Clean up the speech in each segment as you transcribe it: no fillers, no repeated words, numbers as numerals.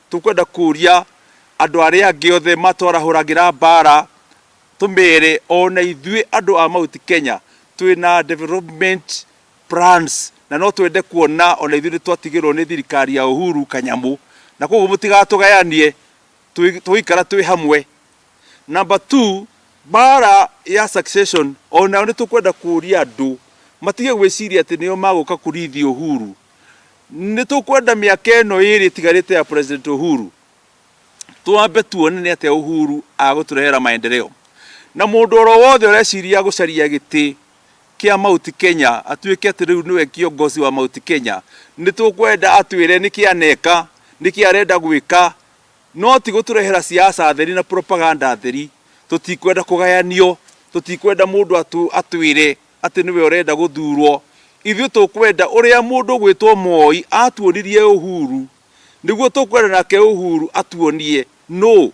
tukwenda kuria andu aria angi othe matwarahuragira mbara tumere ona ithui andu a Mount Kenya twina development plans na no twende kuona ona ithui twatigirwo ni thirikari ya Uhuru Kanyamu na koguo mutigatugayanie tuikara twi hamwe. Number 2, bara ya succession ona ni tukwenda kuria andu matige gwiciria ati nio maguka kurithi Uhuru. Ni tukwenda miaka ino iri tigarite ya President Uhuru tuambe tuone ni ate Uhuru aguturehera maendeleo na mundu oro wothe ureciria gucaria giti kia Mount Kenya atuike ati riu niwe kiongozi wa Mount Kenya. Ni tukwenda atwire niki aneka niki arenda gwika no ti guturehera siasa theri na propaganda theri. Tutikwenda kugayanio, tutikwenda mundu atwire ati niwe urenda guthurwo. Ithu tukwenda uria mundu gwitwo Moi atuonirie Uhuru niguo tukwenda nake Uhuru atuonie no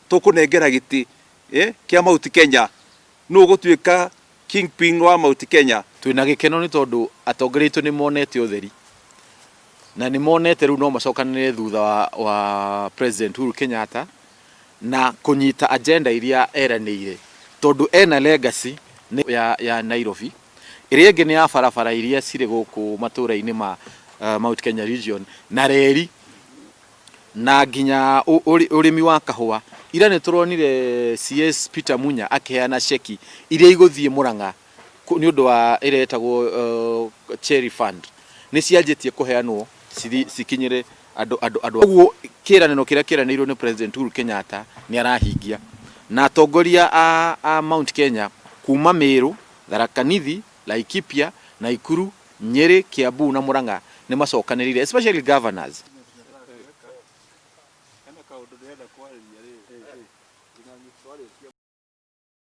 tukunengera giti kia Mount Kenya no gutuika kingpin wa Mount Kenya. Twina gikeno ni tondu atongoria ni monete utheri na ni monete riu no macokanire thutha wa President Uhuru Kenyatta na kunyita agenda iria eranĩire tondu ena legacy ya Nairobi iria ingi ni ya barabara iria cire guku matura-ini ma Mount Kenya region na reri na nginya urimi wa kahua ira ni turonire CS Peter Munya akiheana cheki iria iguthie Murang'a ni undu wa iretagwo Cherry Fund ni cianjitie kuheanwo sikinyire andu koguo kiraniro kiria kiranirwo ni President Uhuru Kenyatta ni arahingia na atongoria a Mount Kenya kuma Meru, Tharaka Nithi, Laikipia, Nakuru, Nyeri, Kiambu na Murang'a ni macokanirire especially governors.